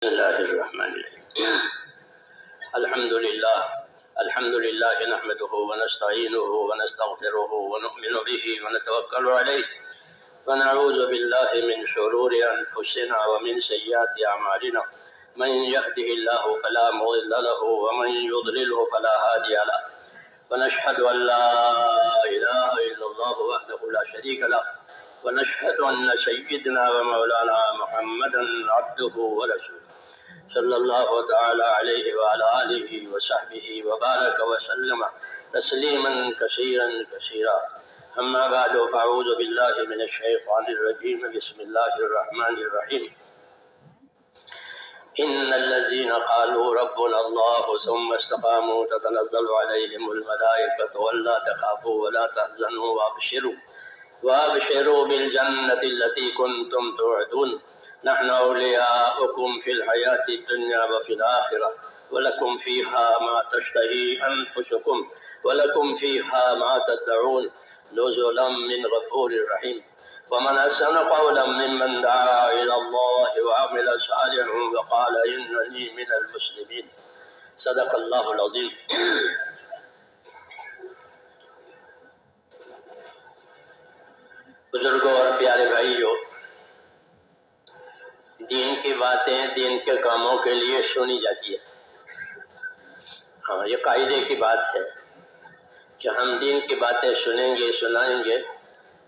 بسم الله الرحمن الرحيم. الحمد لله نحمده ونستعينه ونستغفره ونؤمن به ونتوكل عليه ونعوذ بالله من شرور أنفسنا ومن سيئات أعمالنا من يهده الله فلا مضل له ومن يضلله فلا هادي له ونشهد أن لا إله إلا الله وحده لا شريك له ونشهد أن سيدنا ومولانا محمدا عبده ورسوله صلى الله تعالى عليه وعلى آله وصحبه وبارك وسلم تسليما كثيرا أما بعد فأعوذ بالله من الشيطان الرجيم. بسم الله الرحمن الرحيم. إن الذين قالوا ربنا الله ثم استقاموا تتنزل عليهم الملائكة ولا تخافوا ولا تحزنوا وابشروا بالجنة التي كنتم توعدون نحن أولياؤكم في الحياة الدنيا وفي الآخرة ولكم فيها ما تشتهي أنفسكم ولكم فيها ما تدعون نزلا من غفور رحيم. ومن أحسن قولا ممن دعا إلى الله وعمل صالحا وقال إنني من المسلمين. صدق الله العظيم. بزرگوں اور پیارے بھائیوں، دین کی باتیں دین کے کاموں کے لیے سنی جاتی ہے. ہاں، یہ قاعدے کی بات ہے کہ ہم دین کی باتیں سنیں گے، سنائیں گے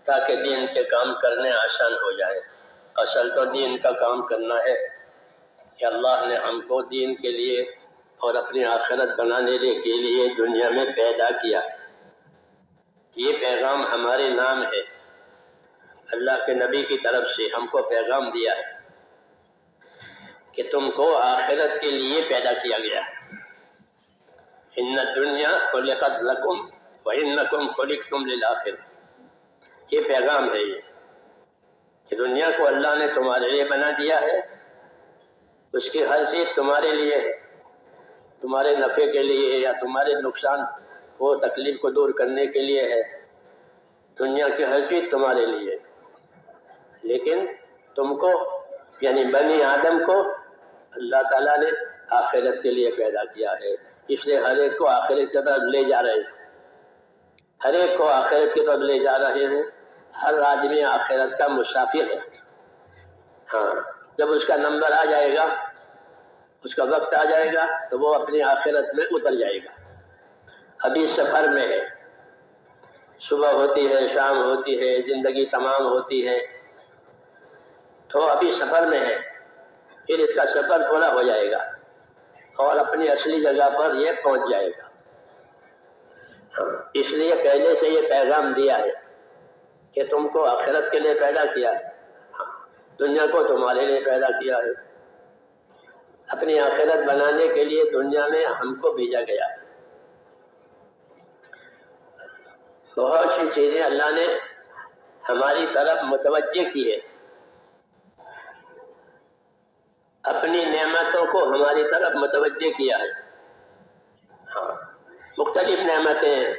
تاکہ دین کے کام کرنے آسان ہو جائے. اصل تو دین کا کام کرنا ہے کہ اللہ نے ہم کو دین کے لیے اور اپنی آخرت بنانے کے لیے دنیا میں پیدا کیا ہے. یہ پیغام ہمارے نام ہے. اللہ کے نبی کی طرف سے ہم کو پیغام دیا ہے کہ تم کو آخرت کے لیے پیدا کیا گیا ہے. ان الدنیا خلقت لکم وانکم خلقتم للآخرہ. یہ پیغام ہے یہ کہ دنیا کو اللہ نے تمہارے لیے بنا دیا ہے. اس کی ہر چیز تمہارے لیے ہے، تمہارے نفع کے لیے یا تمہارے نقصان کو تکلیف کو دور کرنے کے لیے ہے. دنیا کی ہر چیز تمہارے لیے، لیکن تم کو یعنی بنی آدم کو اللہ تعالیٰ نے آخرت کے لیے پیدا کیا ہے. اس لیے ہر ایک کو آخرت کی طرف لے جا رہے ہیں. ہر ایک کو آخرت کی طرف لے جا رہے ہیں. ہر آدمی آخرت کا مسافر ہے. ہاں، جب اس کا نمبر آ جائے گا، اس کا وقت آ جائے گا تو وہ اپنی آخرت میں اتر جائے گا. ابھی سفر میں ہے، صبح ہوتی ہے، شام ہوتی ہے، زندگی تمام ہوتی ہے، تو ابھی سفر میں ہے. پھر اس کا سفر پورا ہو جائے گا اور اپنی اصلی جگہ پر یہ پہنچ جائے گا. اس لیے پہلے سے یہ پیغام دیا ہے کہ تم کو آخرت کے لیے پیدا کیا ہے. دنیا کو تمہارے لیے پیدا کیا ہے. اپنی آخرت بنانے کے لیے دنیا میں ہم کو بھیجا گیا ہے. بہت سی چیزیں اللہ نے ہماری طرف متوجہ کی ہے. اپنی نعمتوں کو ہماری طرف متوجہ کیا ہے. ہاں، مختلف نعمتیں ہیں.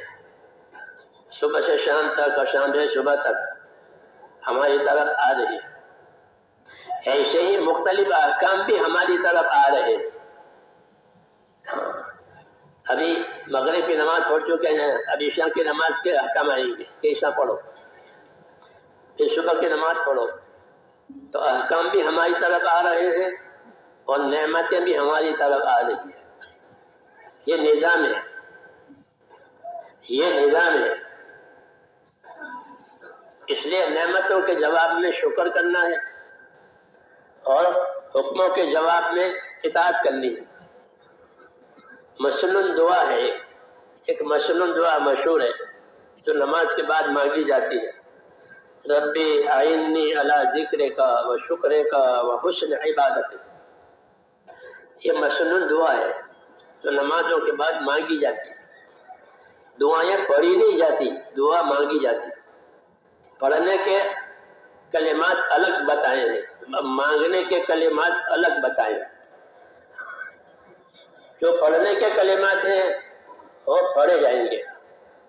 صبح سے شام تک اور شام سے صبح تک ہماری طرف آ رہی ہے. ایسے ہی مختلف احکام بھی ہماری طرف آ رہے ہیں. ہاں، ابھی مغرب کی نماز پڑھ چکے ہیں، ابھی عشاء کی نماز کے احکام آئیں گے کہ عشاء پڑھو، پھر صبح کی نماز پڑھو. تو احکام بھی ہماری طرف آ رہے ہیں اور نعمتیں بھی ہماری طرف آ رہی ہیں. یہ نظام ہے، یہ نظام ہے. اس لیے نعمتوں کے جواب میں شکر کرنا ہے اور حکموں کے جواب میں اطاعت کرنی ہے. مسنون دعا ہے، ایک مسنون دعا مشہور ہے جو نماز کے بعد مانگی جاتی ہے. ربی اعنی علی ذکرک و شکرک و حسن عبادتک. یہ مسنون دعا ہے جو نمازوں کے بعد مانگی جاتی ہے. دعائیں پڑھی نہیں جاتی، دعا مانگی جاتی. پڑھنے کے کلمات الگ بتائے ہیں، مانگنے کے کلمات الگ بتائے ہیں. جو پڑھنے کے کلمات ہیں وہ پڑھے جائیں گے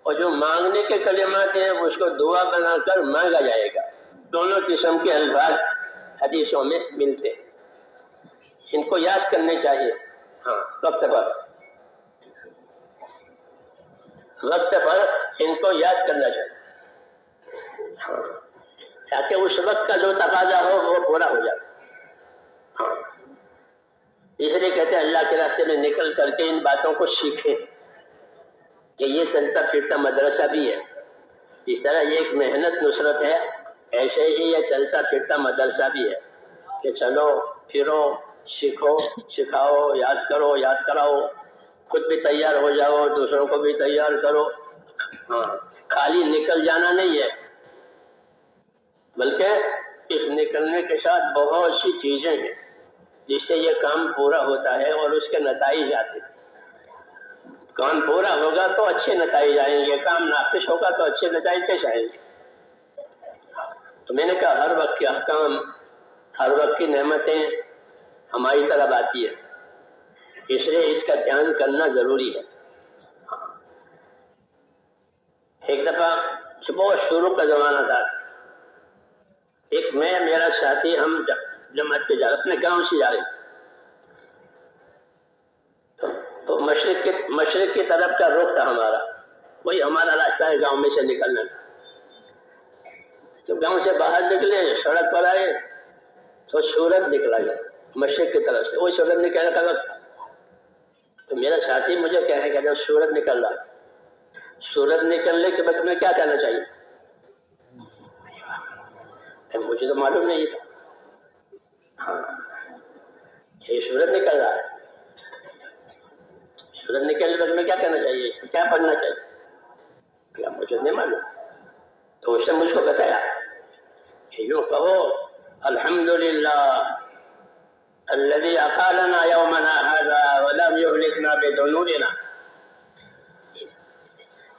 اور جو مانگنے کے کلمات ہیں اس کو دعا بنا کر مانگا جائے گا. دونوں قسم کے الفاظ حدیثوں میں ملتے ہیں. ان کو یاد کرنے چاہیے، ہاں وقت پر ان کو یاد کرنا چاہیے، ہاں تاکہ اس وقت کا جو تقاضا ہو وہ پورا ہو جائے۔ ہاں اس لیے کہتے ہیں اللہ کے راستے میں نکل کر کے ان باتوں کو سیکھیں کہ یہ چلتا پھرتا مدرسہ بھی ہے، جس طرح یہ ایک محنت نصرت ہے، ایسے ہی یہ چلتا پھرتا مدرسہ بھی ہے کہ چلو پھرو، سیکھو، سکھاؤ، یاد کرو، یاد کراؤ، خود بھی تیار ہو جاؤ، دوسروں کو بھی تیار کرو۔ ہاں خالی نکل جانا نہیں ہے، بلکہ اس نکلنے کے ساتھ بہت سی چیزیں ہیں جس سے یہ کام پورا ہوتا ہے اور اس کے نتائج آتے ہیں۔ کام پورا ہوگا تو اچھے نتائج آئیں گے، کام ناقص ہوگا تو اچھے نتائج کیسے آئیں گے؟ تو میں نے کہا ہر وقت کے احکام، ہر وقت کی نعمتیں ہماری طرف آتی ہے، اس لیے اس کا دھیان کرنا ضروری ہے۔ ایک دفعہ بہت شروع کا زمانہ تھا، ایک میں میرا ساتھی ہم جماعت پہ جا رہے، اپنے گاؤں سے جا رہے، تو مشرق کی طرف کا رخ تھا ہمارا، وہی ہمارا راستہ ہے گاؤں میں سے نکلنا۔ تو گاؤں سے باہر نکلے، سڑک پر آئے تو سورج نکلا گیا مشرق کی طرف سے، وہی سورج نکلنے کا وقت تھا۔ تو میرا ساتھی مجھے کہے کہ جب سورج نکل رہا، سورج نکلنے کے وقت میں کیا کہنا چاہیے؟ مجھے تو معلوم نہیں تھا، ہاں یہ سورج نکل رہا ہے، سورج نکلنے کے وقت میں کیا کہنا چاہیے، کیا پڑھنا چاہیے؟ کیا مجھے نہیں معلوم۔ تو اس نے مجھ کو بتایا کہ یوں کہو الحمدللہ الذی اقالنا یومنا ھذا ولم یہلکنا بذنوبنا۔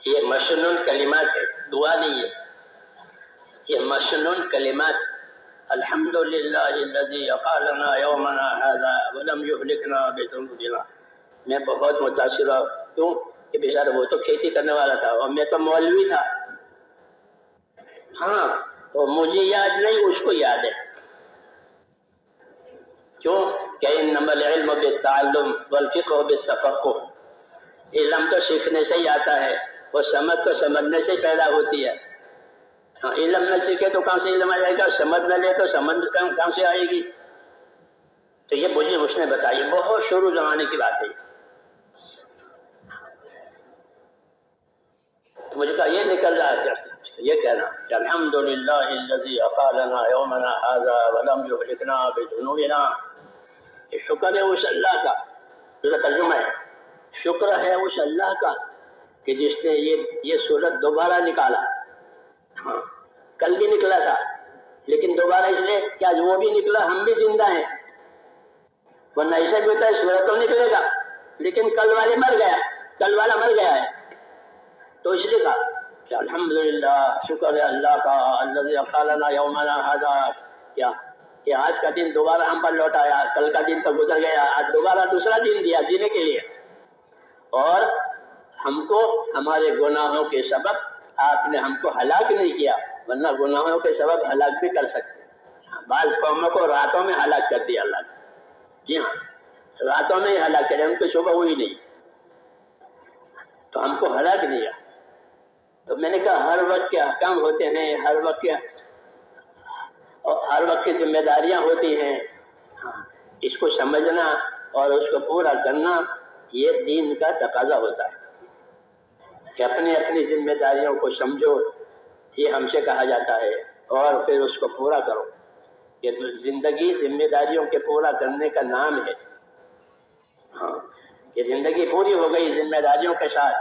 یہ مشنون کلمات ہے، دعا نہیں ہے، یہ مشنون کلمات۔ الحمدللہ الذی اقالنا یومنا ھذا ولم یہلکنا بذنوبنا۔ میں بہت متاثر ہوں، کیوں کہ بیچارہ وہ تو کھیتی کرنے والا تھا اور میں تو مولوی تھا، ہاں تو مجھے یاد نہیں، اس کو یاد ہے، کیوں کہ انما العلم بالتعلم والفقہ بالتفقہ۔ علم تو سیکھنے سے ہی آتا ہے اور سمجھ تو سمجھنے سے پیدا ہوتی ہے۔ ہاں علم نہ سیکھے تو کہاں سے علم آ جائے گا، سمجھ نہ لے تو سمجھ کہاں سے آئے گی؟ تو یہ مجھے اس نے بتائی، بہت شروع زمانے کی بات ہے۔ تو مجھے کہا یہ نکل رہا ہے، یہ کہنا کہ الحمدللہ الذی اقالنا یومنا ھذا ولم یہلکنا بذنوبنا۔ یہ شکر ہے اس اللہ کا، جو ترجمہ ہے، شکر ہے اس اللہ کا کہ جس نے یہ سورج دوبارہ نکالا۔ ہاں کل بھی نکلا تھا لیکن دوبارہ اس لیے کیا وہ بھی نکلا، ہم بھی زندہ ہیں، ورنہ ایسا بھی ہوتا ہے سورج تو نکلے گا لیکن کل والا مر گیا ہے۔ تو اس لیے کہا کہ الحمدللہ شکر ہے اللہ کا الذی اقالنا یومنا ھذا، کیا کہ آج کا دن دوبارہ ہم پر لوٹ آیا، کل کا دن تو گزر گیا، آج دوبارہ دوسرا دن دیا جینے کے لیے، اور ہم کو ہمارے گناہوں کے سبب آپ نے ہم کو ہلاک نہیں کیا، ورنہ گناہوں کے سبب ہلاک بھی کر سکتے۔ بعض قوموں کو راتوں میں ہلاک کر دیا اللہ نے، جی ہاں راتوں میں ہی ہلاک کرے، ہم کو صبح ہوئی نہیں، تو ہم کو ہلاک نہیں کیا۔ تو میں نے کہا ہر وقت کے احکام ہوتے ہیں، ہر وقت کی ذمہ داریاں ہوتی ہیں، اس کو سمجھنا اور اس کو پورا کرنا یہ دین کا تقاضا ہوتا ہے کہ اپنی اپنی ذمہ داریوں کو سمجھو، یہ ہم سے کہا جاتا ہے، اور پھر اس کو پورا کرو۔ یہ زندگی ذمہ داریوں کے پورا کرنے کا نام ہے۔ ہاں یہ زندگی پوری ہو گئی ذمہ داریوں کے ساتھ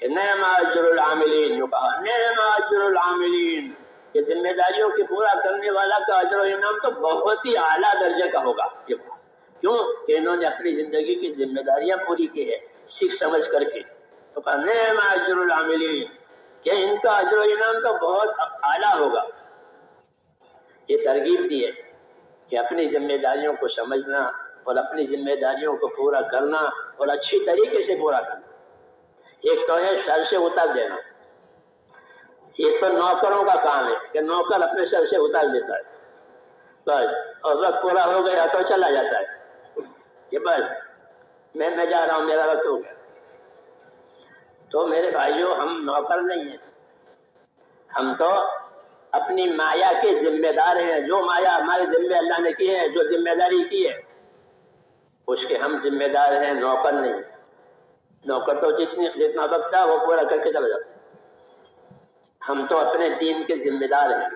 کہ نعم اجر العاملین، جو کہا نعم اجر العاملین، یہ ذمہ داریوں کی پورا کرنے والا کا اجر و انعام تو بہت ہی اعلیٰ درجے کا ہوگا۔ کیوں کہ انہوں نے اپنی زندگی کی ذمہ داریاں پوری کی ہے سیکھ سمجھ کر کے، تو کہا نعم اجر العاملین، کہ ان کا اجر و انعام تو بہت اعلیٰ ہوگا۔ یہ ترغیب دی ہے کہ اپنی ذمہ داریوں کو سمجھنا اور اپنی ذمہ داریوں کو پورا کرنا اور اچھی طریقے سے پورا کرنا۔ ایک تو ہے سر سے اتار دینا، یہ تو نوکروں کا کام ہے کہ نوکر اپنے سر سے اتار دیتا ہے بس، اور وقت پورا ہو گیا تو چلا جاتا ہے، بس میں جا رہا ہوں، میرا وقت ہو گیا۔ تو میرے بھائیوں، ہم نوکر نہیں ہیں، ہم تو اپنی مایا کے ذمہ دار ہیں۔ جو مایا ہمارے ذمہ اللہ نے کی ہے، جو ذمہ داری کی ہے، اس کے ہم ذمہ دار ہیں، نوکر نہیں۔ نوکر تو جتنا وقت تھا وہ پورا کر کے چلا جاتا۔ ہم تو اپنے دین کے ذمہ دار ہیں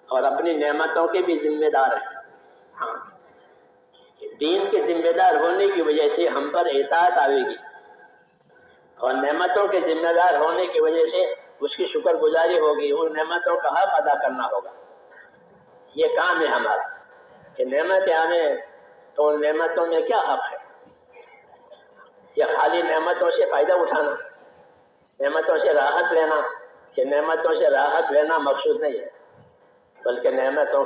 اور اپنی نعمتوں کے بھی ذمہ دار ہیں۔ ہاں، دین کے ذمہ دار ہونے کی وجہ سے ہم پر اطاعت آئے گی، اور نعمتوں کے ذمہ دار ہونے کی وجہ سے اس کی شکر گزاری ہوگی، ان نعمتوں کا حق ادا کرنا ہوگا۔ یہ کام ہے ہمارا کہ نعمتیں ہمیں، تو ان نعمتوں میں کیا حق ہے؟ یہ خالی نعمتوں سے فائدہ اٹھانا، نعمتوں سے راحت لینا، کہ نعمتوں سے راحت لینا مقصود نہیں ہے، بلکہ نعمتوں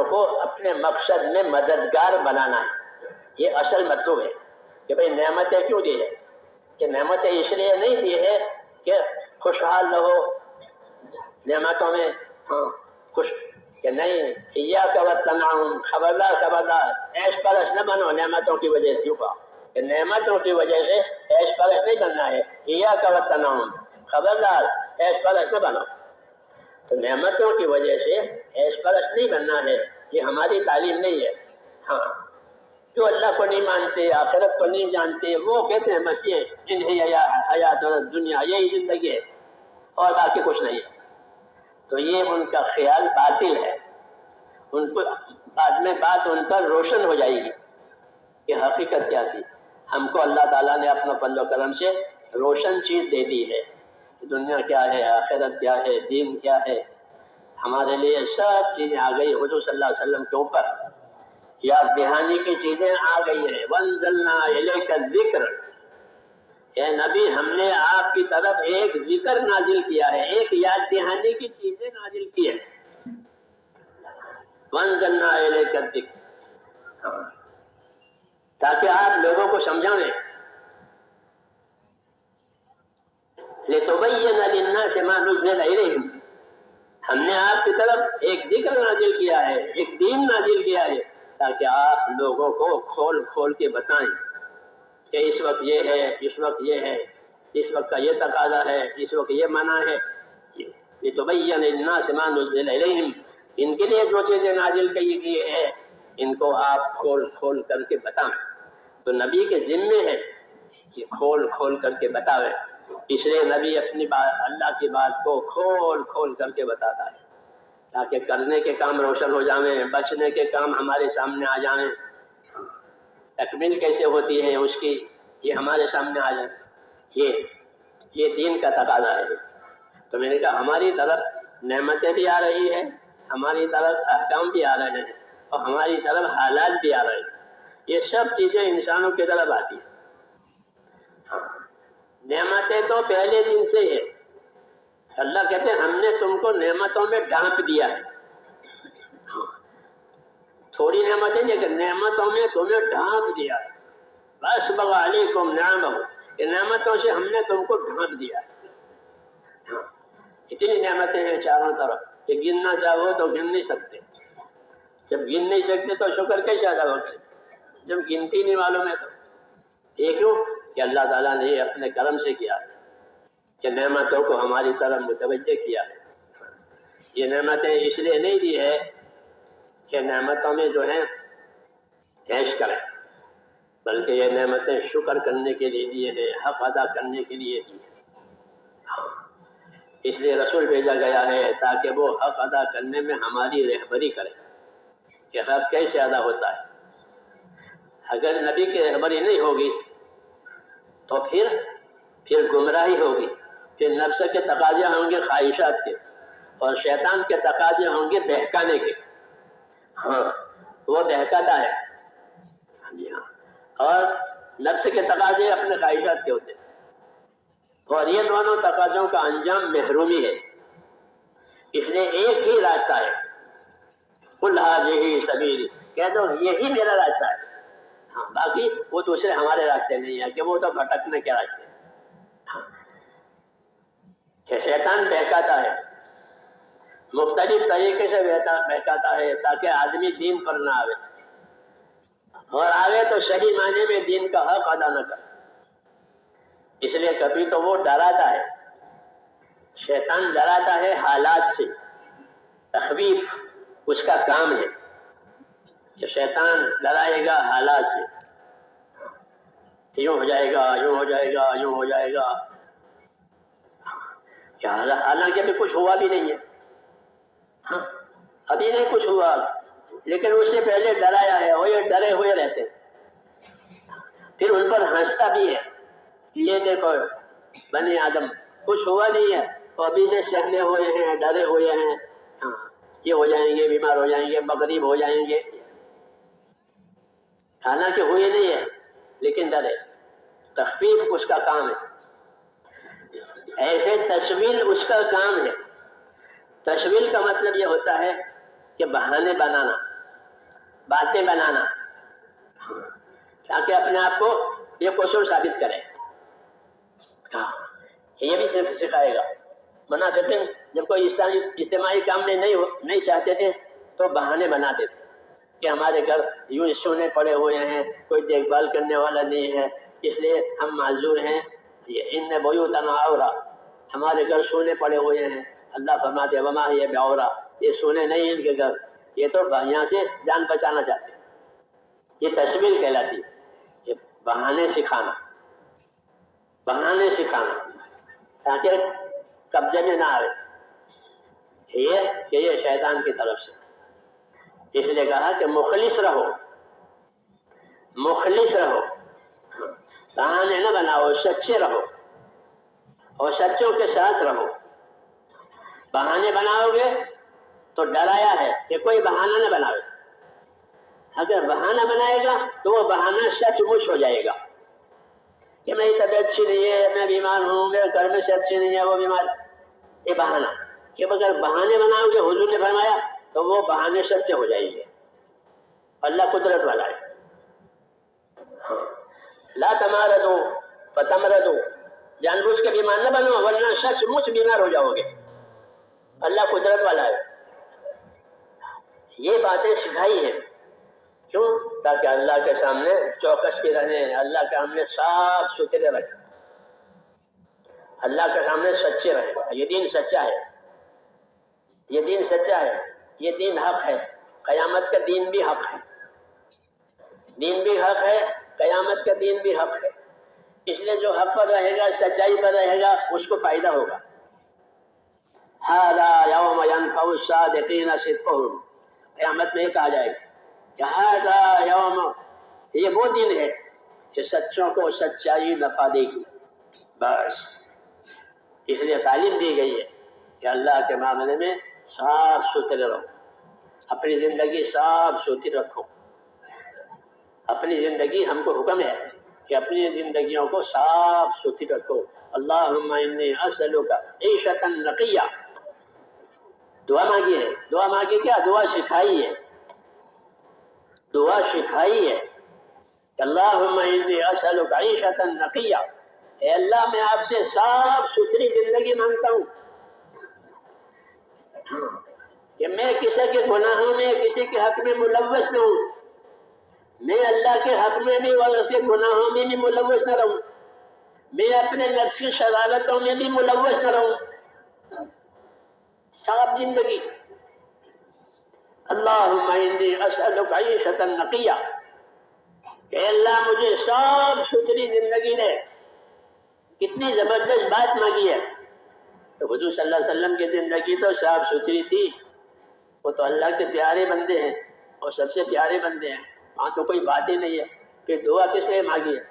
کو اپنے مقصد میں مددگار بنانا ہے۔ یہ اصل مطلب ہے کہ بھئی نعمتیں کیوں دی ہے؟ کہ نعمتیں اس لیے نہیں دی ہے کہ خوشحال رہو نعمتوں میں، خوش کہ نہیں، ایاک والتنعم، خبردار عیش پرست نہ بنو نعمتوں کی وجہ سے۔ کہ نعمتوں کی وجہ سے عیش پرست نہیں بننا ہے، ایاک والتنعم، خبردار عیش پرست نہ بنو۔ تو نعمتوں کی وجہ سے عیش پرست نہیں بننا ہے، یہ ہماری تعلیم نہیں ہے۔ ہاں، جو اللہ کو نہیں مانتے، آخرت کو نہیں جانتے، وہ کہتے ہیں بس یہ حیات دنیا، یہی زندگی ہے اور باقی کچھ نہیں ہے۔ تو یہ ان کا خیال باطل ہے۔ ان کو بعد میں بات ان پر روشن ہو جائے گی کہ حقیقت کیا تھی۔ ہم کو اللہ تعالیٰ نے اپنا فضل و کرم سے روشن چیز دے دی ہے، دنیا کیا ہے، آخرت کیا ہے، دین کیا ہے، ہمارے لیے سب چیزیں آ گئی۔ حضور صلی اللہ علیہ وسلم کے اوپر یاد دہانی کی چیزیں آ گئی ہیں۔ وَأَنزَلْنَا إِلَيْكَ الذِّكْرَ، اے نبی ہم نے آپ کی طرف ایک ذکر نازل کیا ہے، ایک یاد دہانی کی چیزیں نازل کی ہے۔ وَأَنزَلْنَا إِلَيْكَ الذِّكْرَ، تاکہ آپ لوگوں کو سمجھائیں۔ لِتُبَيِّنَ لِلنَّاسِ مَا نُزِّلَ إِلَيْهِمْ، ہم نے آپ کی طرف ایک ذکر نازل کیا ہے، ایک دین نازل کیا ہے، تاکہ آپ لوگوں کو کھول کھول کے بتائیں کہ اس وقت یہ ہے، اس وقت یہ ہے، اس وقت کا یہ تقاضا ہے، اس وقت یہ منع ہے۔ لِتُبَيِّنَ لِلنَّاسِ مَا نُزِّلَ إِلَيْهِمْ، ان کے لیے جو چیزیں نازل کی گئی ہے ان کو آپ کھول کھول کر کے بتائیں۔ تو نبی کے ذمے ہے کہ کھول کھول کر کے بتاوے، اس لیے نبی اپنی بات، اللہ کی بات کو کھول کھول کر کے بتاتا ہے، تاکہ کرنے کے کام روشن ہو جائیں، بچنے کے کام ہمارے سامنے آ جائیں، تکمیل کیسے ہوتی ہے اس کی یہ ہمارے سامنے آ جائے۔ یہ دین کا تقاضا ہے۔ تو میں نے کہا ہماری طرف نعمتیں بھی آ رہی ہیں، ہماری طرف احکام بھی آ رہے ہیں، اور ہماری طرف حالات بھی آ رہے ہیں۔ یہ سب چیزیں انسانوں کی طرف آتی ہیں۔ نعمتیں تو پہلے دن سے ہے۔ اللہ کہتے ہیں ہم نے تم کو نعمتوں میں ڈھانپ دیا ہے۔ تھوڑی نعمتیں لیکن نعمتوں میں تمہیں ڈھانپ دیا ہے۔ وَأَسْبَغَ عَلَيْكُمْ نِعَمَهُ، یہ نعمتوں سے ہم نے تم کو ڈھانپ دیا ہے۔ اتنی نعمتیں ہیں چاروں طرف کہ گننا چاہو تو گن نہیں سکتے۔ جب گن نہیں سکتے تو شکر کیسے ادا کریں؟ جب گنتی نہیں معلوم ہے تو یہ کیوں کہ اللہ تعالیٰ نے یہ اپنے کرم سے کیا ہے کہ نعمتوں کو ہماری طرف متوجہ کیا ہے۔ یہ نعمتیں اس لیے نہیں دی ہے کہ نعمتوں میں جو ہیں عیش کریں، بلکہ یہ نعمتیں شکر کرنے کے لیے دی ہے، حق ادا کرنے کے لیے دی ہے۔ اس لیے رسول بھیجا گیا ہے تاکہ وہ حق ادا کرنے میں ہماری رہبری کرے کہ حق کیسے ادا ہوتا ہے۔ اگر نبی کی رہبری نہیں ہوگی تو پھر گمراہی ہوگی، پھر نفس کے تقاضے ہوں گے خواہشات کے، اور شیطان کے تقاضے ہوں گے بہکانے کے۔ ہاں، وہ بہکاتا ہے، جی ہاں، اور نفس کے تقاضے اپنے خواہشات کے ہوتے ہیں، اور یہ دونوں تقاضوں کا انجام محرومی ہے۔ اس لیے ایک ہی راستہ ہے، قُلْ هَٰذِهِ سَبِيلِي، کہہ دو یہی میرا راستہ ہے۔ ہاں، باقی وہ دوسرے ہمارے راستے نہیں ہیں کہ وہ تو بھٹکنے کے راستے ہیں۔ ہاں، کہ شیطان بہکاتا ہے، مختلف طریقے سے بہکاتا ہے تاکہ آدمی دین پر نہ آوے۔ اور آگے تو صحیح معنی میں دین کا حق ادا نہ کر. اس لیے کبھی تو وہ ڈراتا ہے، شیطان ڈراتا ہے حالات سے. تخویف اس کا کام ہے کہ شیطان ڈرائے گا حالات سے، یوں ہو جائے گا، یوں ہو جائے گا، یوں ہو جائے گا. حالانکہ ابھی کچھ ہوا بھی نہیں ہے. ہاں ابھی نہیں کچھ ہوا، لیکن اس سے پہلے ڈرایا ہے اور یہ ڈرے ہوئے رہتے ہیں. پھر ان پر ہنستا بھی ہے کہ یہ دیکھو بنی آدم کچھ ہوا نہیں ہے اور ابھی سے سہنے ہوئے ہیں، ڈرے ہوئے ہیں. ہاں یہ ہو جائیں گے، بیمار ہو جائیں گے، مغرب ہو جائیں گے. حالانکہ ہوئے نہیں ہے لیکن ڈرے. تخفیف اس کا کام ہے. ایسے تشویل اس کا کام ہے. تشویل کا مطلب یہ ہوتا ہے کہ بہانے بنانا، باتیں بنانا، تاکہ اپنے آپ کو یہ قصور ثابت کرے. یہ بھی سکھائے گا. منافقین جب کوئی اجتماعی کام میں نہیں چاہتے تھے تو بہانے بناتے تھے کہ ہمارے گھر یوں سونے پڑے ہوئے ہیں، کوئی دیکھ بھال کرنے والا نہیں ہے، اس لیے ہم معذور ہیں. ان بیوتنا عورا، ہمارے گھر سونے پڑے ہوئے ہیں. اللہ فرماتے وما ہی بعورا، یہ سونے نہیں ان کے گھر، یہ تو یہاں سے جان بچانا چاہتے ہیں. یہ تشویل کہلاتی ہے کہ بہانے سکھانا، بہانے سکھانا تاکہ قبضے میں نہ آئے. یہ شیطان کی طرف سے. اس لیے کہا کہ مخلص رہو، مخلص رہو، بہانے نہ بناؤ، سچے رہو اور سچوں کے ساتھ رہو. بہانے بناؤ گے تو ڈرایا ہے کہ کوئی بہانہ نہ بناؤ. اگر بہانہ بنائے گا تو وہ بہانہ سچ مچ ہو جائے گا کہ میری طبیعت اچھی نہیں ہے، میں بیمار ہوں، میرے گھر میں سے اچھی نہیں ہے، وہ بیمار. یہ بہانہ کہ اگر بہانے بناؤ گے، حضور نے فرمایا، تو وہ بہانے سچے ہو جائیں گے. اللہ قدرت والا ہے. لا تمارضو فتمرضو، جان بوجھ کے بیمار نہ بنو ورنہ سچ مچ بیمار ہو جاؤ گے. اللہ قدرت والا ہے. یہ باتیں سکھائی ہیں. کیوں؟ تاکہ اللہ کے سامنے چوکس بھی رہیں، اللہ کے سامنے صاف ستھرے رہیں، اللہ کے سامنے سچے رہیں. یہ دین سچا ہے، یہ دین سچا ہے، یہ دین حق ہے. قیامت کا دین بھی حق ہے، دین بھی حق ہے، قیامت کا دین بھی حق ہے. اس لیے جو حق پر رہے گا، سچائی پر رہے گا، اس کو فائدہ ہوگا. ھذا یوم ینفع الصادقین صدقہم، قیامت میں یہ کہا جائے گا کہ ھذا یوم، یہ وہ دن ہے کہ سچوں کو سچائی نفع دے گی. بس اس لیے تعلیم دی گئی ہے کہ اللہ کے معاملے میں صاف ستھرے رہو، اپنی زندگی صاف ستھری رکھو. اپنی زندگی ہم کو حکم ہے کہ اپنی زندگیوں کو صاف ستھری رکھو. اللہم انی اسألک عیشۃ نقیہ، دعا مانگی ہے. دعا مانگی کیا؟ دعا سکھائی ہے، دعا سکھائی ہے. اللہم انی اسألک عیشۃ نقیہ، اے اللہ میں آپ سے صاف ستھری زندگی مانگتا ہوں کہ میں کسی کے گناہوں میں، کسی کے حق میں ملوث نہ ہوں. میں اللہ کے حق میں بھی اور اس کے گناہوں میں بھی ملوث نہ رہوں. میں اپنے نفس کی شرارتوں میں بھی ملوث نہ رہوں. صاف زندگی. اللہم انی اسألک عیشۃ نقیہ، کہ اللہ مجھے صاف ستھری زندگی دے. کتنی زبردست بات مانگی ہے. تو حضور صلی اللہ علیہ وسلم کی زندگی تو صاف ستھری تھی. وہ تو اللہ کے پیارے بندے ہیں اور سب سے پیارے بندے ہیں، وہاں تو کوئی بات ہی نہیں ہے. پھر دعا کس لیے مانگی ہے؟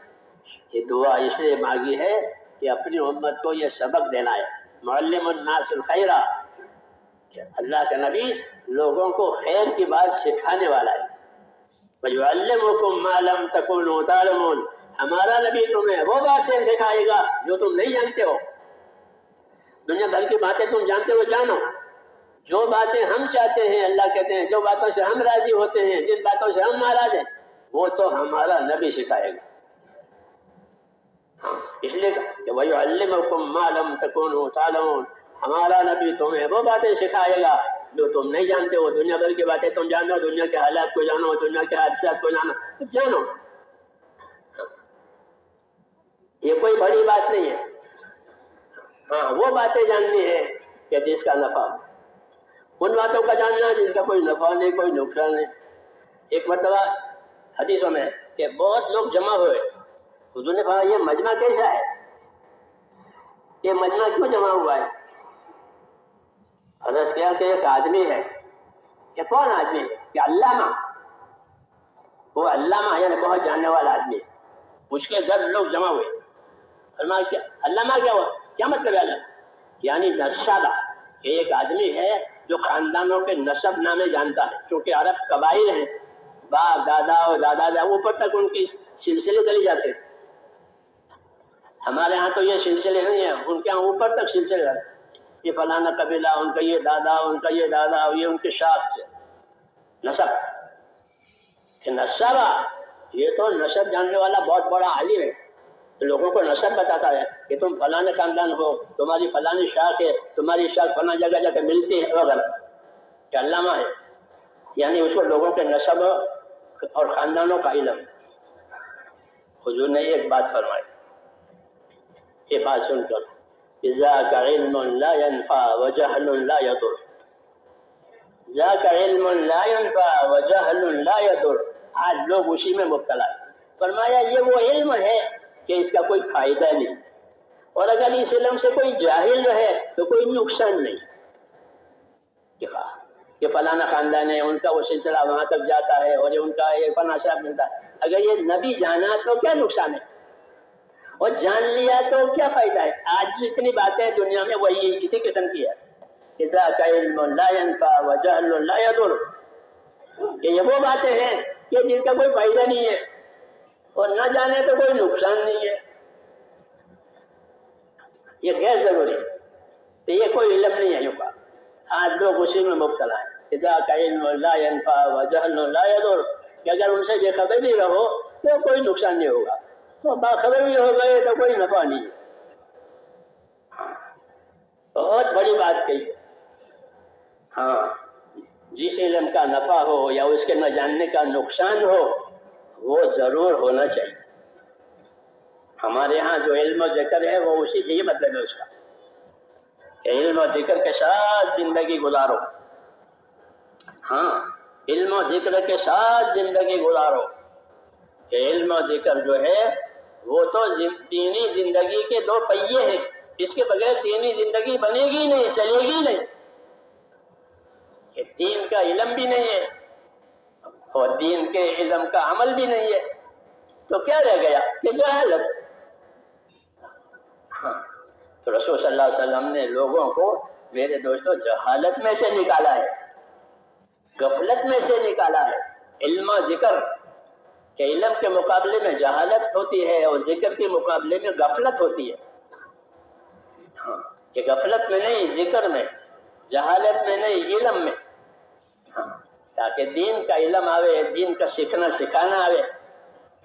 یہ دعا اس لیے مانگی ہے کہ اپنی امت کو یہ سبق دینا ہے. معلم الناس الخیر، کہ اللہ کا نبی لوگوں کو خیر کی بات سکھانے والا ہے. وَيُعَلِّمُكُم مَّا لَمْ تَكُونُوا تَعْلَمُونَ، ہمارا نبی تمہیں وہ بات سے سکھائے گا جو تم نہیں جانتے ہو. دنیا بھر کی باتیں تم جانتے ہو، جانو. جو باتیں ہم چاہتے ہیں، اللہ کہتے ہیں جو باتوں سے ہم راضی ہوتے ہیں، جن باتوں سے ہم ناراض ہیں، وہ تو ہمارا نبی سکھائے گا. اس لیے کہ وَيُعَلِّمُكُم مَّا لَمْ تَكُونُوا تَعْلَمُونَ، ہمارا نبی تمہیں وہ باتیں سکھائے گا جو تم نہیں جانتے ہو. دنیا بھر کی باتیں تم جانو، دنیا کے حالات کو جانو، دنیا کے حادثات کو جانو، جانو، یہ کوئی بڑی بات نہیں ہے. ہاں وہ باتیں جاننی ہے کہ جس کا نفع ہو، ان باتوں کا جاننا جس کا کوئی نفع نہیں کوئی نقصان نہیں. ایک مرتبہ حدیثوں میں کہ بہت لوگ جمع ہوئے، حضور نے کہا یہ مجمع کیسا ہے، یہ مجمع کیوں جمع ہوا ہے؟ عرض کیا کہ ایک آدمی ہے. کہ کون آدمی ہے؟ کہ علامہ. وہ علامہ یعنی بہت جاننے والا آدمی. اس کے گھر لوگ جمع ہوئے. فرمایا علامہ کیا ہوا؟ کیا مطلب ہے علامہ؟ یعنی نسابہ، کہ ایک آدمی ہے جو خاندانوں کے نسب نامے جانتا ہے. کیونکہ عرب قبائل ہیں، باپ دادا اور دادا اوپر تک ان کی سلسلے چلی جاتے ہیں. ہمارے ہاں تو یہ سلسلے نہیں ہیں، ان کے ہاں اوپر تک سلسلے جاتے ہیں. یہ فلانا قبیلہ، ان کا یہ دادا، ان کا یہ دادا، یہ ان کے شاخ سے نسب. کہ نسبہ، یہ تو نسب جاننے والا بہت بڑا عالم ہے، تو لوگوں کو نسب بتاتا ہے کہ تم فلانے خاندان ہو، تمہاری فلانی شاخ ہے، تمہاری شاخ فلاں جگہ جا کے ملتی ہے وغیرہ. کہ علامہ ہے یعنی اس کو لوگوں کے نسب اور خاندانوں کا علم. حضور نے ایک بات فرمائی، یہ بات سن کر، ذاک علم لا ينفع وجهل لا يضر. ذاک علم لا ينفع وجهل لا يضر. آج لوگ اسی میں مبتلا ہیں. فرمایا یہ وہ علم ہے کہ اس کا کوئی فائدہ نہیں، اور اگر اس علم سے کوئی جاہل رہے تو کوئی نقصان نہیں. کہ فلانا خاندان ہے، ان کا وہ سلسلہ وہاں تک جاتا ہے اور ان کا یہ فلاں شاخ ملتا ہے. اگر یہ نبی جانا تو کیا نقصان ہے، اور جان لیا تو کیا فائدہ ہے. آج جتنی باتیں دنیا میں وہی اسی قسم کی ہے. ذاک علم لا ينفع وجهل لا يضر. کہ یہ وہ باتیں ہیں کہ جن کا کوئی فائدہ نہیں ہے، اور نہ جانے تو کوئی نقصان نہیں ہے. یہ غیر ضروری ہے، تو یہ کوئی علم نہیں ہے. یوں کا آج لوگ اسی میں مبتلا ہیں. ذاک علم لا ينفع وجهل لا يضر. کہ اگر ان سے بے خبر بھی رہو تو کوئی نقصان نہیں ہوگا، تو باخبر بھی ہو گئے تو کوئی نفع نہیں ہے. بہت بڑی بات کہی. ہاں، جس علم کا نفع ہو یا اس کے نہ جاننے کا نقصان ہو وہ ضرور ہونا چاہیے. ہمارے ہاں جو علم و ذکر ہے وہ اسی یہ مطلب ہے اس کا کہ علم و ذکر کے ساتھ زندگی گزارو. ہاں، علم و ذکر کے ساتھ زندگی گزارو. کہ علم و ذکر جو ہے وہ تو دینی زندگی کے دو پہیے ہیں. اس کے بغیر دینی زندگی بنے گی نہیں، چلے گی نہیں. کہ دین کا علم بھی نہیں ہے اور دین کے علم کا عمل بھی نہیں ہے تو کیا رہ گیا؟ کہ جہالت. ہاں، تو رسول صلی اللہ علیہ وسلم نے لوگوں کو میرے دوستوں جہالت میں سے نکالا ہے، غفلت میں سے نکالا ہے. علم و ذکر کہ علم کے مقابلے میں جہالت ہوتی ہے اور ذکر کے مقابلے میں غفلت ہوتی ہے. ہاں، کہ غفلت میں نہیں، ذکر میں، جہالت میں نہیں، علم میں. ہاں، تاکہ دین کا علم آوے، دین کا سیکھنا سکھانا آوے،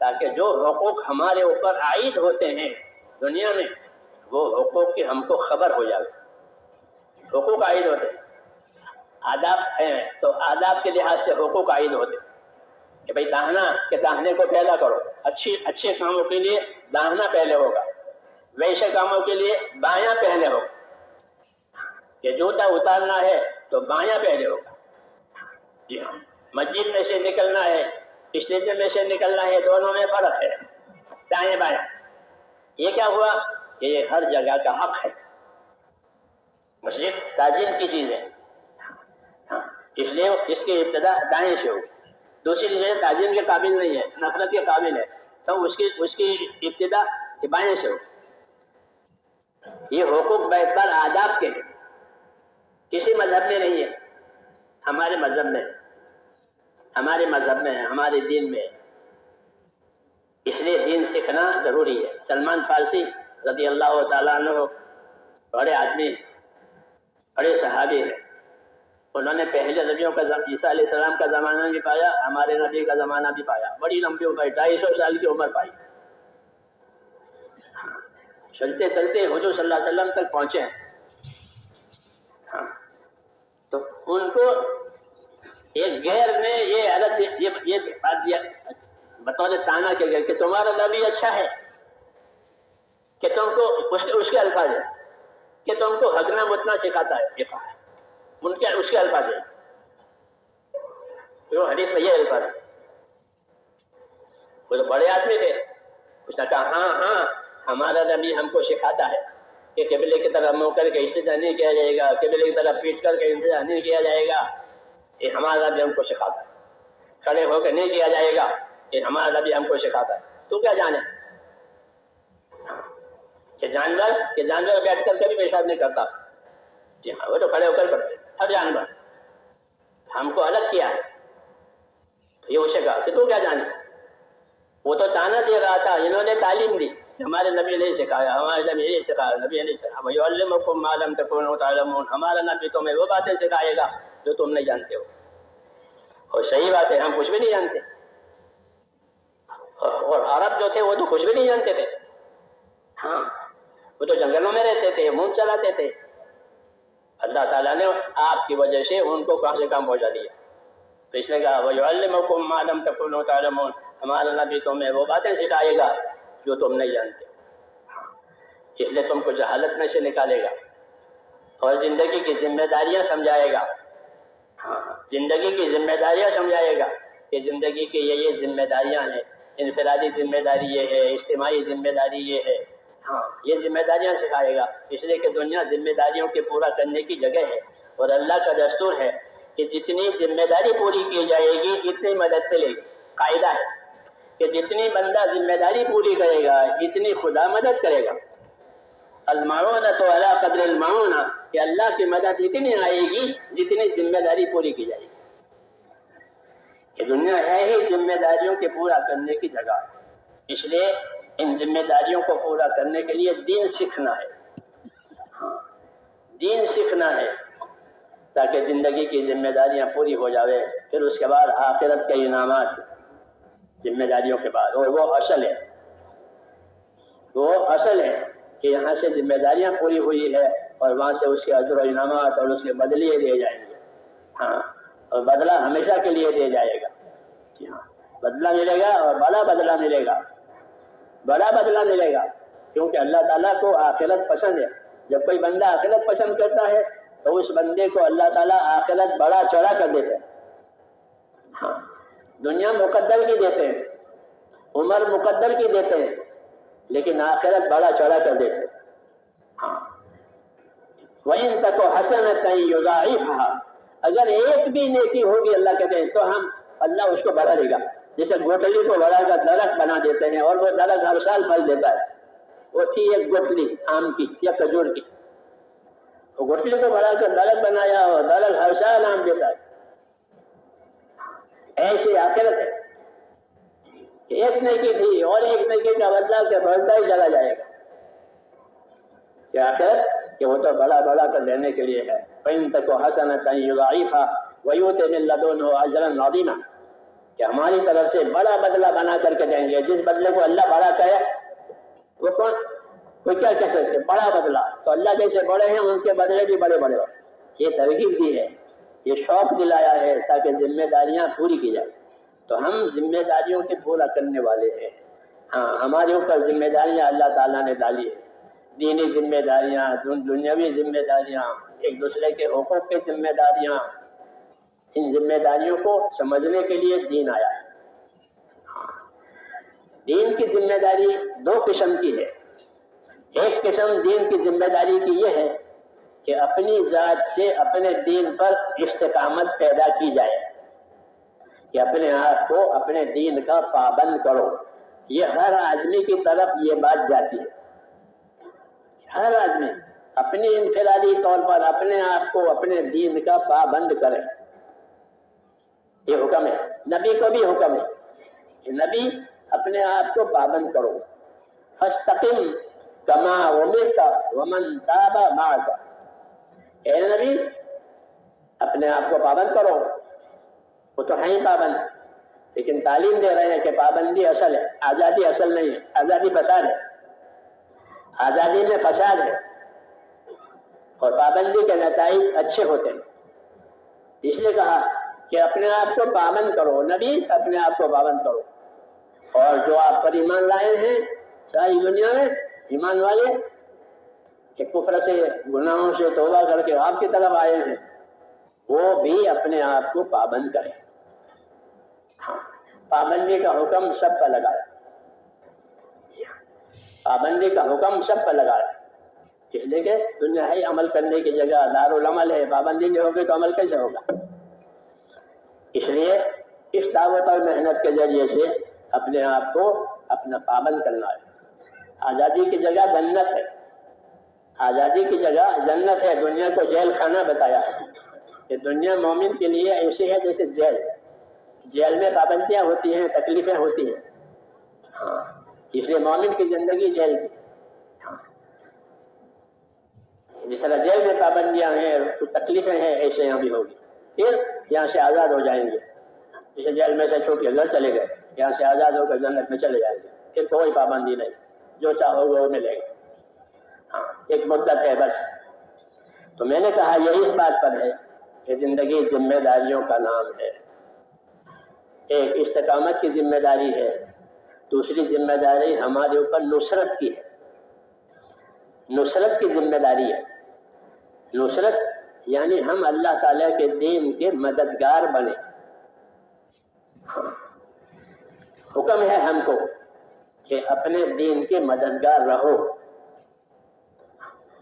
تاکہ جو حقوق ہمارے اوپر عائد ہوتے ہیں دنیا میں وہ حقوق کی ہم کو خبر ہو جائے. حقوق عائد ہوتے ہیں، آداب ہیں تو آداب کے لحاظ سے حقوق عائد ہوتے ہیں. کہ بھئی داہنا، کہ داہنے کو پہلا کرو. اچھے کاموں کے لیے داہنا پہلے ہوگا، ویسے کاموں کے لیے بایاں پہلے ہوگا. کہ جوتا اتارنا ہے تو بایاں پہلے ہوگا. جی ہاں، مسجد میں سے نکلنا ہے، اسٹیشن میں سے نکلنا ہے، دونوں میں فرق ہے، دائیں بایاں. یہ کیا ہوا کہ یہ ہر جگہ کا حق ہے. مسجد تعظیم کی چیز ہے، ہاں، اس لیے اس کی ابتدا دائیں سے ہوگی. دوسری چیز تعظیم کے قابل نہیں ہے، نفرت کے قابل ہے، تو اس کی ابتدا بائیں سے ہوگی. یہ حقوق بیتبار آداب کے ہیں، کسی مذہب میں نہیں ہے. ہمارے مذہب میں، ہمارے دین میں. اس لیے دین سیکھنا ضروری ہے. سلمان فارسی رضی اللہ تعالیٰ عنہ بڑے آدمی، بڑے صحابی ہیں. انہوں نے پہلے نبیوں کا عیسیٰ علیہ السلام کا زمانہ بھی پایا، ہمارے نبی کا زمانہ بھی پایا. بڑی لمبی عمر، 250 سال کی عمر پائی. چلتے چلتے حضور صلی اللہ علیہ وسلم تک پہنچے. ہاں، تو ان کو ایک غیر نے یہ بات بطور تانا کے گئے کہ تمہارا نبی اچھا ہے، کہ تم کو اس کے الفاظ ہے کہ تم کو ہگنا متنا سکھاتا ہے، یہ کہا اس کے الفاظ ہے، وہ حدیث میں یہ الفاظ ہے۔ وہ تو بڑے آدمی تھے، اس نے کہا ہاں ہمارا نبی ہم کو سکھاتا ہے کہ قبلے کی طرف منہ کر کے استجا نہیں کیا جائے گا، قبلے کی طرف پیٹ کر کے استجا نہیں کیا جائے گا، یہ ہمارا نبی ہم کو سکھاتا ہے۔ کھڑے ہو کے نہیں کیا جائے گا، یہ ہمارا نبی ہم کو سکھاتا ہے۔ تو کیا جانے کہ جانور بیٹھ کر کبھی پیشاب نہیں کرتا، جی ہاں وہ تو کھڑے ہو کر کرتے، ہر جانور ہم کو الگ کیا ہے۔ یہ اسے کہا کہ تو کیا جانے، وہ تو تانا دے رہا تھا، انہوں نے تعلیم دی، ہمارے نبی نے سکھایا، ہمارے نبی نے سکھایا، نبی نے سکھایا وَيُعَلِّمُكُم مَّا لَمْ تَكُونُوا تَعْلَمُونَ، ہمارا نبی تمہیں وہ باتیں سکھائے گا جو تم نہیں جانتے ہو۔ اور صحیح بات ہے، ہم کچھ بھی نہیں جانتے، اور عرب جو تھے وہ تو کچھ بھی نہیں جانتے تھے، ہاں وہ تو جنگلوں میں رہتے تھے، منہ چلاتے تھے۔ اللہ تعالیٰ نے آپ کی وجہ سے ان کو کہاں سے کام پہنچا دیا، تو اس نے کہا وَيُعَلِّمُكُم مَّا لَمْ تَكُونُوا تَعْلَمُونَ، ہمارا نبی تمہیں وہ باتیں سکھائے گا جو تم نہیں جانتے، اس لیے تم کو جہالت میں سے نکالے گا اور زندگی کی ذمہ داریاں سمجھائے گا، زندگی کی ذمہ داریاں سمجھائے گا کہ زندگی کی یہ ذمہ داریاں ہیں، انفرادی ذمہ داری یہ ہے، اجتماعی ذمہ داری یہ ہے، یہ ذمہ داریاں سکھائے گا، اس لیے کہ دنیا ذمہ داریوں کے پورا کرنے کی جگہ ہے، اور اللہ کا دستور ہے کہ جتنی ذمہ داری پوری کی جائے گی اتنی مدد ملے گی۔ قاعدہ ہے کہ جتنی بندہ ذمہ داری پوری کرے گا اتنی خدا مدد کرے گا۔ المعونۃ علی قدر المعونہ، کہ اللہ کی مدد اتنی آئے گی جتنی ذمہ داری پوری کی جائے گی، کہ دنیا ہے ہی ذمہ داریوں کے پورا کرنے کی جگہ، اس لیے ان ذمہ داریوں کو پورا کرنے کے لیے دین سیکھنا ہے، دین سیکھنا ہے تاکہ زندگی کی ذمہ داریاں پوری ہو جاوے، پھر اس کے بعد آخرت کے انعامات ذمہ داریوں کے بعد، اور وہ اصل ہے کہ یہاں سے ذمہ داریاں پوری ہوئی ہے اور وہاں سے اس کے اجر و انعامات اور اس کے بدلے دیے جائیں گے، اور بدلہ ہمیشہ کے لیے دیا جائے گا، بدلہ ملے گا اور بڑا بدلہ ملے گا، کیونکہ اللہ تعالیٰ کو آخرت پسند ہے۔ جب کوئی بندہ آخرت پسند کرتا ہے تو اس بندے کو اللہ تعالیٰ آخرت بڑا چڑھا کر دیتے ہیں، دنیا مقدر کی دیتے ہیں، عمر مقدر کی دیتے ہیں، لیکن آخرت بڑا چڑھا کر دیتے ہیں۔ وَإِن تَكُ حَسَنَةً يُضَاعِفْهَا، اگر ایک بھی نیکی ہوگی اللہ کہتے ہیں تو اللہ اس کو بڑھا دے گا، جیسے گوٹلی کو بڑھا کر درخت بنا دیتے ہیں اور وہ درخت ہر سال پھل دیتا ہے۔ وہ تھی ایک گوٹلی آم کی یا کھجور کی، وہ گوٹلی کو بڑھا کر درخت بنایا اور درخت ہر سال آم دیتا ہے۔ ایسے آخرت ہے کہ ایک نیکی تھی اور ایک نیکی کا بدلہ کہ بڑھتا ہی چلا جائے گا، کہ آخرت کہ وہ تو بڑا کر دینے کے لیے ہے۔ فَإِن تَكُ حَسَنَةً يُضَاعِفْهَا وَيُؤْتِ مِن لَّدُنْهُ أَجْرًا عَظِيمًا، کہ ہماری طرف سے بڑا بدلہ بنا کر کے دیں گے۔ جس بدلے کو اللہ بڑا کہے وہ کوئی کیا کہہ سکتے، بڑا بدلہ، تو اللہ جیسے بڑے ہیں ان کے بدلے بھی بڑے ہو۔ یہ ترغیب دی ہے، یہ شوق دلایا ہے تاکہ ذمہ داریاں پوری کی جائیں۔ تو ہم ذمہ داریوں کے پورا کرنے والے ہیں، ہمارے اوپر ذمہ داریاں اللہ تعالیٰ نے ڈالی ہے، دینی ذمہ داریاں، دنیاوی ذمہ داریاں، ایک دوسرے کے حقوق کی ذمہ داریاں، ان ذمہ داریوں کو سمجھنے کے لیے دین آیا ہے۔ دین کی ذمہ داری دو قسم کی ہے، ایک قسم دین کی ذمہ داری کی یہ ہے کہ اپنی ذات سے اپنے دین پر استقامت پیدا کی جائے، کہ اپنے آپ کو اپنے دین کا پابند کرو۔ یہ ہر آدمی کی طرف یہ بات جاتی ہے، ہر آدمی اپنی انفرادی طور پر اپنے آپ کو اپنے دین کا پابند کرے، یہ حکم ہے، نبی کو بھی حکم ہے کہ نبی اپنے آپ کو پابند کرو۔ فاستقم کما امرت ومن تاب معک، اے نبی اپنے آپ کو پابند کرو، وہ تو ہیں پابند، لیکن تعلیم دے رہے ہیں کہ پابندی اصل ہے، آزادی اصل نہیں ہے، آزادی فساد ہے، آزادی میں فساد ہے، اور پابندی کے نتائج اچھے ہوتے ہیں۔ اس لیے کہا کہ اپنے آپ کو پابند کرو، نبی اپنے آپ کو پابند کرو۔ اور جو آپ پر ایمان لائے ہیں ساری دنیا میں ایمان والے کہ کفر سے گناہوں سے توبہ کر کے آپ کی طرف آئے ہیں، وہ بھی اپنے آپ کو پابند کریں۔ ہاں، پابندی کا حکم سب پر لگا ہے، پابندی کا حکم سب پر لگا ہے، اس لیے کہ دنیا ہے عمل کرنے کی جگہ، دارالعمل ہے، پابندی نہیں ہوگی تو عمل کیسے ہوگا؟ اس لیے اس دعوت اور محنت کے ذریعے سے اپنے آپ کو اپنا پابند کرنا ہے۔ آزادی کی جگہ جنت ہے، آزادی کی جگہ جنت ہے، دنیا کو جیل خانہ بتایا ہے کہ دنیا مومن کے لیے ایسی ہے جیسے جیل، جیل میں پابندیاں ہوتی ہیں، تکلیفیں ہوتی ہیں، ہاں اس لیے مومن کی زندگی جیل کی، ہاں جس طرح جیل میں پابندیاں ہیں، تکلیفیں ہیں، ایسے یہاں بھی ہوگی، پھر یہاں سے آزاد ہو جائیں گے، جیسے جیل میں سے چھوٹ کے گھر چلے گئے، یہاں سے آزاد ہو کر جنت میں چلے جائیں گے، پھر کوئی پابندی نہیں، جو چاہو وہ ملے گا، ہاں ایک مدت ہے بس۔ تو میں نے کہا یہی اس بات پر ہے کہ زندگی ذمہ داریوں کا نام ہے، ایک استقامت کی ذمہ داری ہے، دوسری ذمہ داری ہمارے اوپر نصرت کی ہے، نصرت کی ذمہ داری ہے، نصرت یعنی ہم اللہ تعالیٰ کے دین کے مددگار بنے، حکم ہے ہم کو کہ اپنے دین کے مددگار رہو،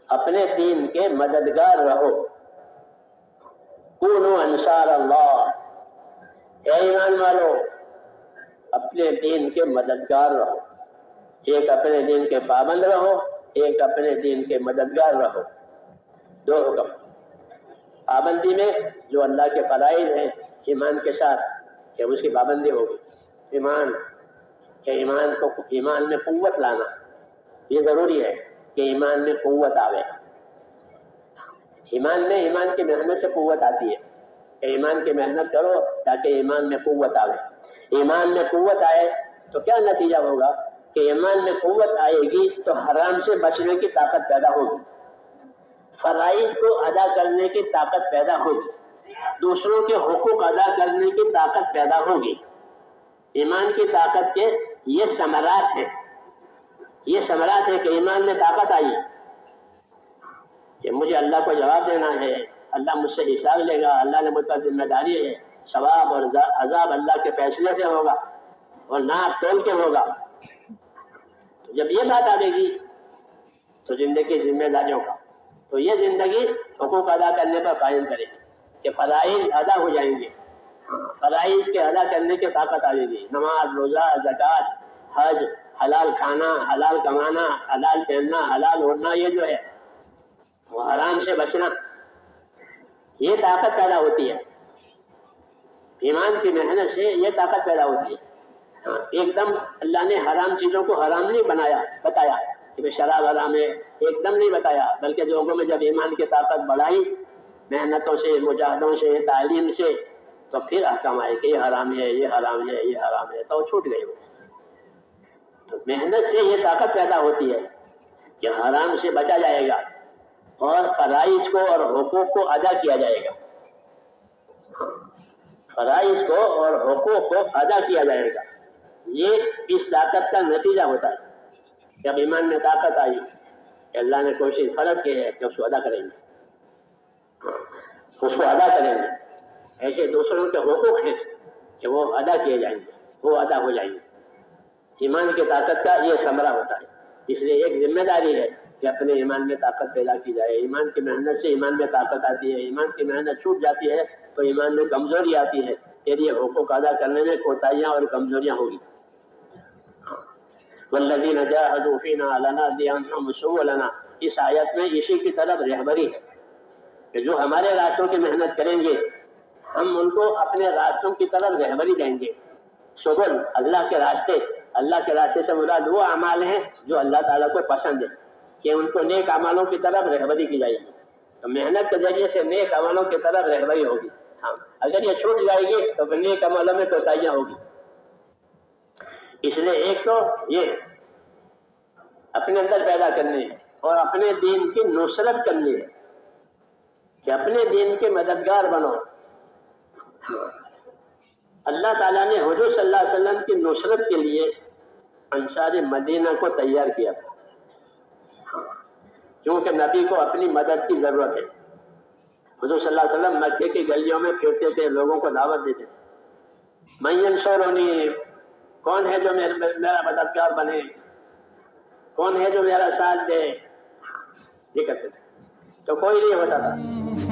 اپنے دین کے مددگار رہو، کونوا انصار اللہ، اے ایمان والو اپنے دین کے مددگار رہو، ایک اپنے دین کے پابند رہو، ایک اپنے دین کے مددگار رہو، دو حکم۔ پابندی میں جو اللہ کے فرائض ہیں ایمان کے ساتھ کہ اس کی پابندی ہوگی، ایمان کہ ایمان میں قوت لانا، یہ ضروری ہے کہ ایمان میں قوت آوے، ایمان کی محنت سے قوت آتی ہے کہ ایمان کی محنت کرو تاکہ ایمان میں قوت آوے، ایمان میں قوت آئے تو کیا نتیجہ ہوگا کہ ایمان میں قوت آئے گی تو حرام سے بچنے کی طاقت پیدا ہوگی، فرائض کو ادا کرنے کی طاقت پیدا ہوگی، دوسروں کے حقوق ادا کرنے کی طاقت پیدا ہوگی۔ ایمان کی طاقت کے یہ ثمرات ہیں، یہ ثمرات ہے کہ ایمان میں طاقت آئی کہ مجھے اللہ کو جواب دینا ہے، اللہ مجھ سے حساب لے گا، اللہ نے مجھ پر ذمہ داری ہے، ثواب اور عذاب اللہ کے فیصلے سے ہوگا اور ناپ تول کے ہوگا۔ جب یہ بات آئے گی تو زندگی ذمہ داریوں کا، تو یہ زندگی حقوق ادا کرنے پر قائم کرے گی کہ فرائض ادا ہو جائیں گے، فرائض کے ادا کرنے کی طاقت آئے گی، نماز، روزہ، زکوٰۃ، حج، حلال کھانا، حلال کمانا، حلال پہننا، حلال اوڑھنا، یہ جو ہے وہ حرام سے بچنا، یہ طاقت پیدا ہوتی ہے، ایمان کی محنت سے یہ طاقت پیدا ہوتی ہے۔ ایک دم اللہ نے حرام چیزوں کو حرام نہیں بتایا کہ شراب حرام ہے، ایک دم نہیں بتایا، بلکہ لوگوں میں جب ایمان کی طاقت بڑھائی محنتوں سے، مجاہدوں سے، تعلیم سے، تو پھر احکام آئے کہ یہ حرام ہے، یہ حرام ہے، یہ حرام ہے، تو چھوٹ گئے وہ۔ تو محنت سے یہ طاقت پیدا ہوتی ہے کہ حرام سے بچا جائے گا اور فرائض کو اور حقوق کو ادا کیا جائے گا، فرائض کو اور حقوق کو ادا کیا جائے گا، یہ اس طاقت کا نتیجہ ہوتا ہے۔ جب ایمان میں طاقت آئی کہ اللہ نے کوئی چیز فرض کی ہے کہ اس کو ادا کریں گے، اس کو ادا کریں گے، ایسے دوسروں کے حقوق ہیں کہ وہ ادا کیے جائیں گے، وہ ادا ہو جائیں گے، ایمان کی طاقت کا یہ ثمرہ ہوتا ہے۔ اس لیے ایک ذمہ داری ہے کہ اپنے ایمان میں طاقت پیدا کی جائے، ایمان کی محنت سے ایمان میں طاقت آتی ہے، ایمان کی محنت چھوٹ جاتی ہے تو ایمان میں کمزوری آتی ہے، پھر یہ حقوق ادا کرنے میں کوتاہیاں اور کمزوریاں ہوگی۔ والذین جاہدوا فینا لنہدینہم سبلنا، اس آیت میں اسی کی طرف رہبری ہے کہ جو ہمارے راستوں کی محنت کریں گے ہم ان کو اپنے راستوں کی طرف رہبری دیں گے۔ سبل اللہ کے راستے، اللہ کے راستے سے مراد وہ اعمال ہیں جو اللہ تعالیٰ کو پسند ہے کہ ان کو نیک اعمالوں کی طرف رہبری کی جائے گی، تو محنت کے ذریعے سے نیک اعمالوں کی طرف رہبری ہوگی۔ ہاں اگر یہ چھوٹ جائے گی تو نیک عملوں میں کوتاہیاں ہوگی۔ اس لیے ایک تو یہ اپنے اندر پیدا کرنی ہے اور اپنے دین کی نصرت کرنی ہے کہ اپنے دین کے مددگار بنو، اللہ تعالیٰ نے حضور صلی اللہ علیہ وسلم کی نصرت کے لیے انصار مدینہ کو تیار کیا تھا، کیونکہ نبی کو اپنی مدد کی ضرورت ہے۔ حضور صلی اللہ علیہ وسلم مکے کی گلیوں میں پھرتے تھے، لوگوں کو دعوت دیتے تھے، من ینصرنی، کون ہے جو میرا مددگار بنے، کون ہے جو میرا ساتھ دے، یہ کرتے تھے، تو کوئی نہیں ہوتا تھا۔